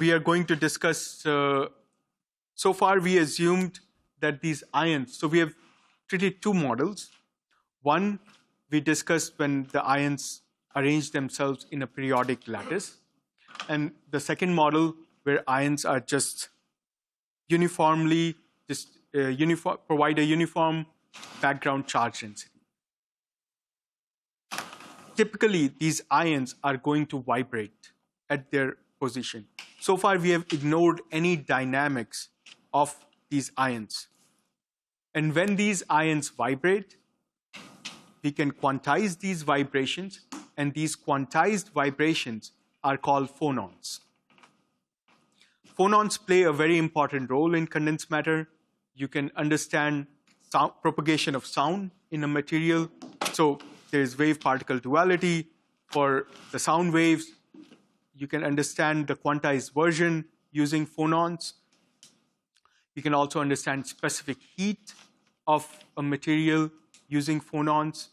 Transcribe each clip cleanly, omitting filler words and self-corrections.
we are going to discuss, so far we assumed that these ions, so we have treated two models. One, we discussed when the ions arrange themselves in a periodic lattice. And the second model, where ions are just uniformly, provide a uniform background charge density. Typically, these ions are going to vibrate at their position. So far, we have ignored any dynamics of these ions. And when these ions vibrate, we can quantize these vibrations, and these quantized vibrations are called phonons. Phonons play a very important role in condensed matter. You can understand propagation of sound in a material. So there is wave-particle duality for the sound waves. You can understand the quantized version using phonons. You can also understand specific heat of a material using phonons.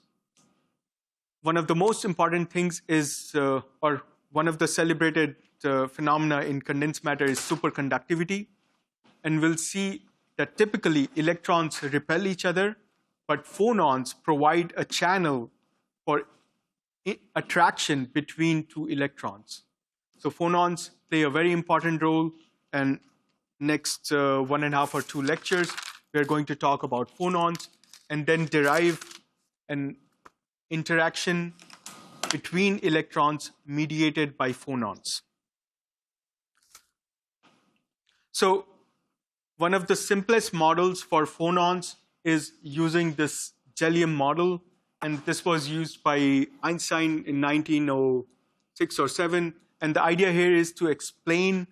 One of the most important things is, or one of the celebrated phenomena in condensed matter is superconductivity. And we'll see that typically electrons repel each other, but phonons provide a channel for attraction between two electrons. So phonons play a very important role, and next 1.5 or 2 lectures, we're going to talk about phonons and then derive an interaction between electrons mediated by phonons. So one of the simplest models for phonons is using this Jellium model, and this was used by Einstein in 1906 or 7. And the idea here is to explain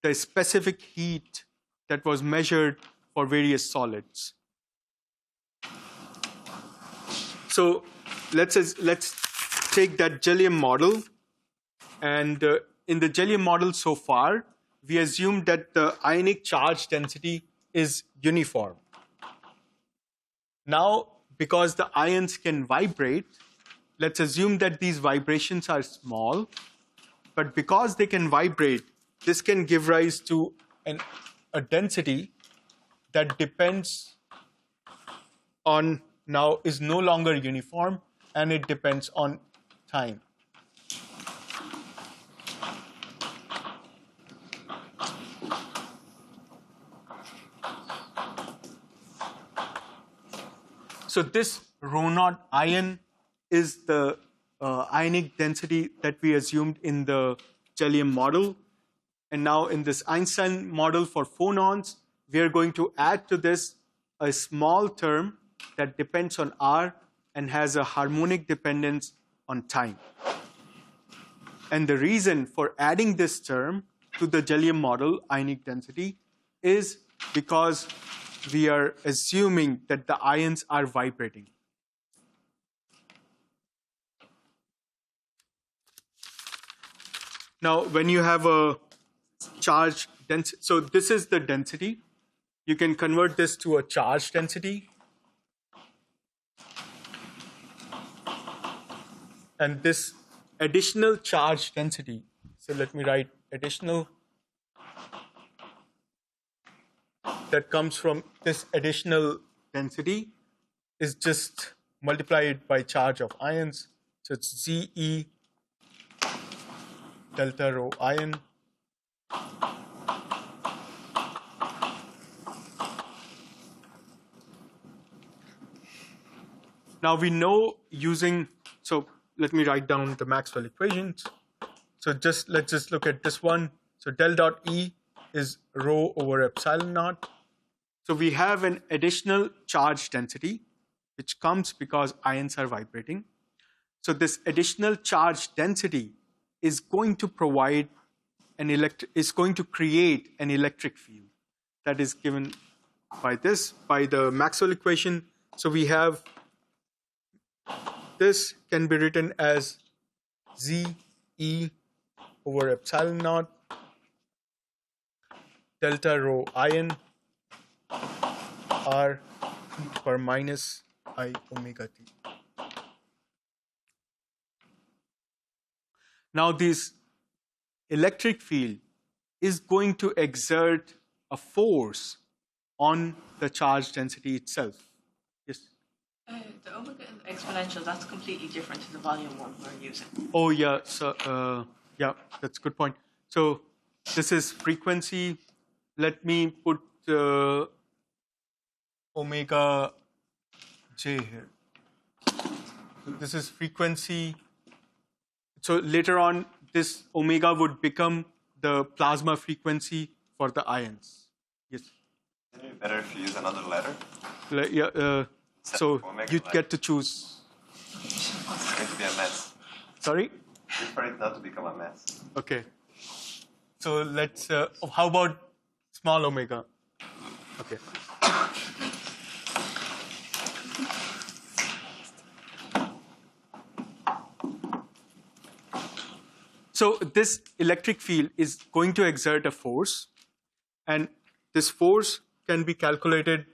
the specific heat that was measured for various solids. So let's take that Jellium model. And in the Jellium model so far, we assumed that the ionic charge density is uniform. Now, because the ions can vibrate, let's assume that these vibrations are small. But because they can vibrate, this can give rise to a density that depends on, now is no longer uniform, and it depends on time. So this ρ0 ion is the ionic density that we assumed in the Jellium model. And now in this Einstein model for phonons, we are going to add to this a small term that depends on R and has a harmonic dependence on time. And the reason for adding this term to the Jellium model ionic density is because we are assuming that the ions are vibrating. Now, when you have a charge density, so this is the density. You can convert this to a charge density. And this additional charge density, so let me write additional, that comes from this additional density is just multiplied by charge of ions. So it's ZE delta rho ion. Now we know using, so let me write down the Maxwell equations. So let's just look at this one. So del dot E is rho over epsilon naught. So we have an additional charge density, which comes because ions are vibrating. So this additional charge density is going to provide is going to create an electric field that is given by the Maxwell equation. So we have, this can be written as ZE over epsilon naught delta rho ion R e per minus I omega t. Now this electric field is going to exert a force on the charge density itself. Yes? The omega exponential, that's completely different to the volume one we're using. Oh, yeah. So, yeah, that's a good point. So this is frequency. Let me put omega j here. So this is frequency. So later on, this omega would become the plasma frequency for the ions. Yes. Isn't it better if you use another letter? Yeah. So you get to choose. It's going to be a mess. Sorry? Prefer it not to become a mess. Okay. So let's. How about small omega? Okay. So this electric field is going to exert a force, and this force can be calculated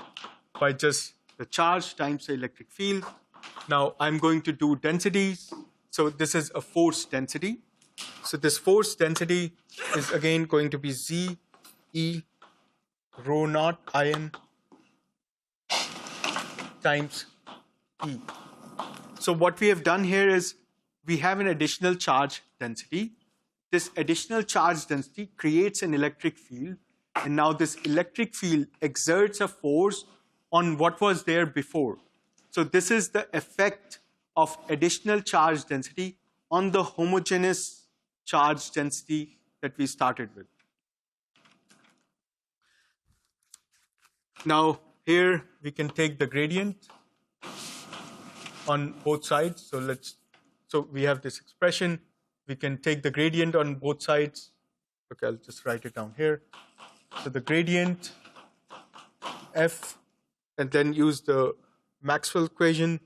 by just the charge times the electric field. Now I'm going to do densities. So this is a force density. So this force density is again going to be Z E rho naught ion times E. So what we have done here is we have an additional charge density. This additional charge density creates an electric field, and now this electric field exerts a force on what was there before. So this is the effect of additional charge density on the homogeneous charge density that we started with. Now here we can take the gradient on both sides. So we have this expression. We can take the gradient on both sides. Okay, I'll just write it down here. So the gradient f, and then use the Maxwell equation.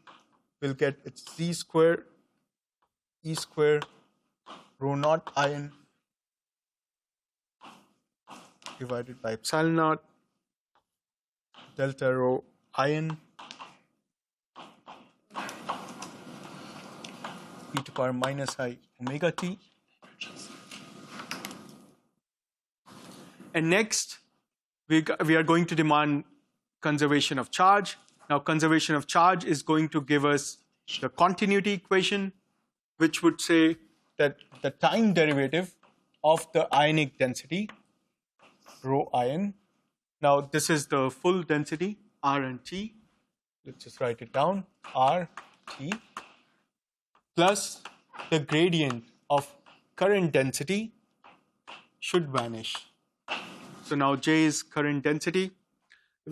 We'll get it's z square e square rho naught ion divided by epsilon naught delta rho ion e to power minus I omega t. And next, we are going to demand conservation of charge. Now, conservation of charge is going to give us the continuity equation, which would say that the time derivative of the ionic density, rho ion. Now, this is the full density, R and T. Let's just write it down, R, T, plus the gradient of current density should vanish. So now J is current density.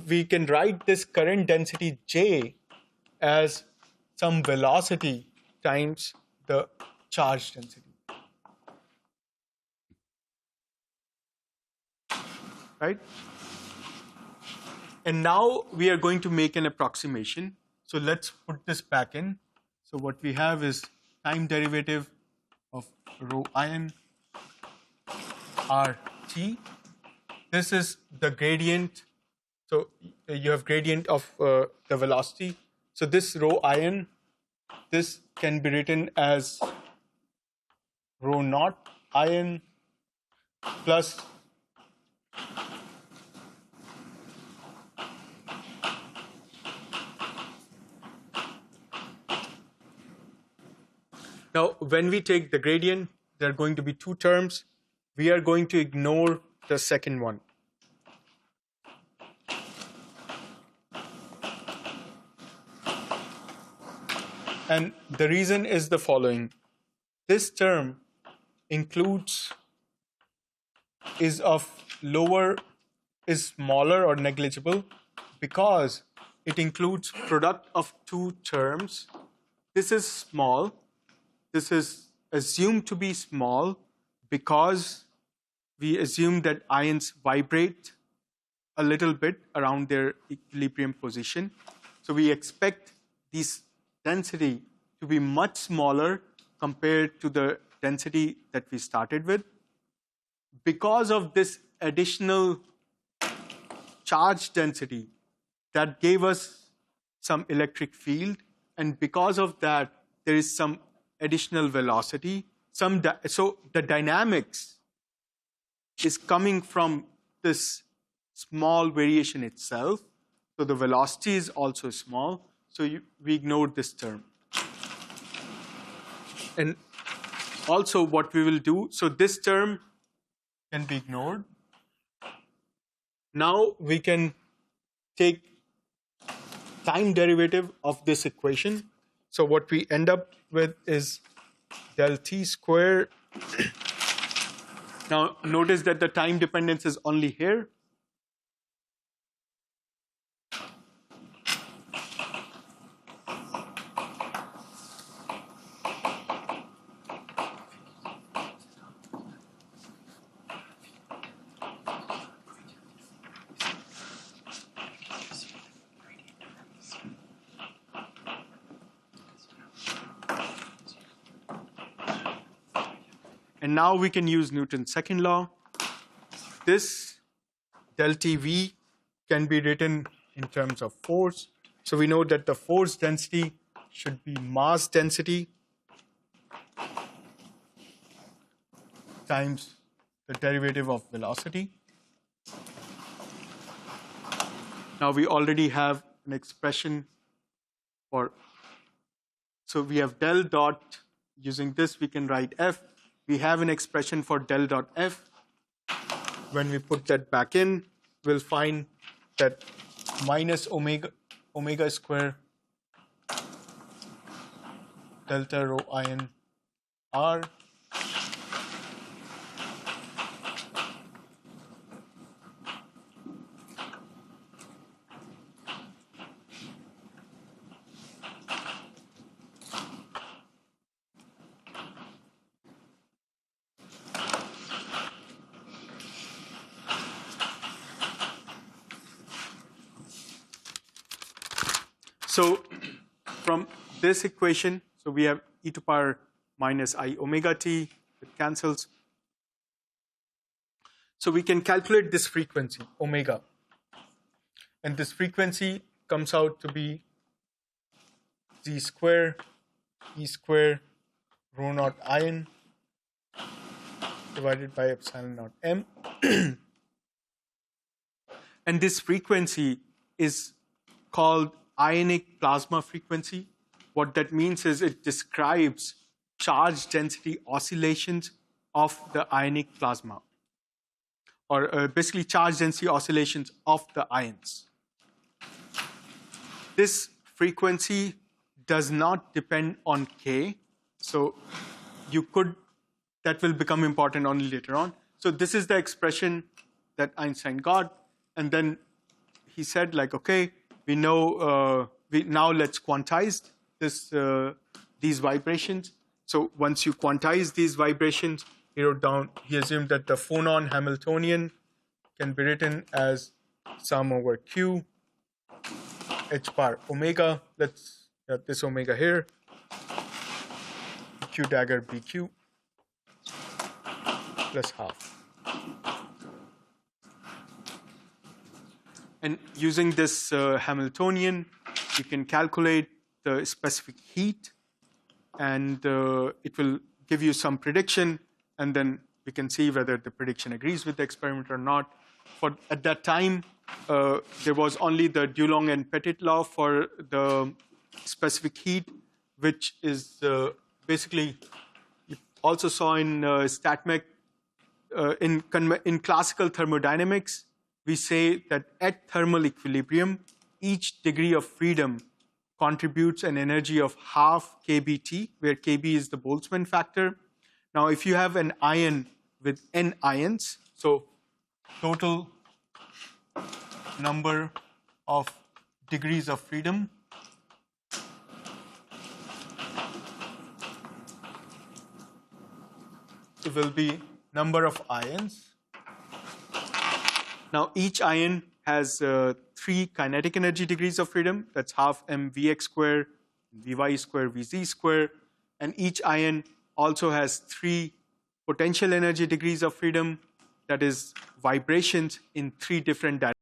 We can write this current density J as some velocity times the charge density. Right? And now we are going to make an approximation. So let's put this back in. So what we have is time derivative of rho ion RT. This is the gradient. So you have gradient of the velocity. So this rho ion, this can be written as rho naught ion plus now when we take the gradient, there are going to be two terms. We are going to ignore the second one. And the reason is the following. This term is smaller or negligible because it includes product of two terms. This is small. This is assumed to be small because we assume that ions vibrate a little bit around their equilibrium position. So we expect this density to be much smaller compared to the density that we started with. Because of this additional charge density that gave us some electric field, and because of that, there is some additional velocity. So the dynamics is coming from this small variation itself. So the velocity is also small. So we ignored this term. And also what we will do, so this term can be ignored. Now we can take time derivative of this equation. So what we end up with is del t square. Now notice that the time dependence is only here. And now we can use Newton's second law. This del TV can be written in terms of force. So we know that the force density should be mass density times the derivative of velocity. Now we already have an expression for, so we have del dot, using this we can write F. We have an expression for del dot F. When we put that back in, we'll find that minus omega square delta rho in R So from this equation, so we have e to power minus I omega t, it cancels. So we can calculate this frequency, omega. And this frequency comes out to be z square, e square, rho naught in divided by epsilon naught m. And this frequency is called ionic plasma frequency. What that means is it describes charge density oscillations of the ionic plasma, or basically charge density oscillations of the ions. This frequency does not depend on K, so that will become important only later on. So this is the expression that Einstein got, and then he said, like, okay, we know, now let's quantize these vibrations. So once you quantize these vibrations, he wrote down, he assumed that the phonon Hamiltonian can be written as sum over Q, h bar omega, let's have this omega here, Q dagger BQ, plus half. And using this Hamiltonian, you can calculate the specific heat, and it will give you some prediction, and then we can see whether the prediction agrees with the experiment or not. At that time, there was only the Dulong and Petit law for the specific heat, which is basically, you also saw in StatMech, in classical thermodynamics, we say that at thermal equilibrium, each degree of freedom contributes an energy of half kBt, where kB is the Boltzmann factor. Now, if you have an ion with n ions, so total number of degrees of freedom will be number of ions. Now, each ion has 3 kinetic energy degrees of freedom. That's half m Vx square, Vy square, Vz square. And each ion also has 3 potential energy degrees of freedom. That is vibrations in 3 different directions.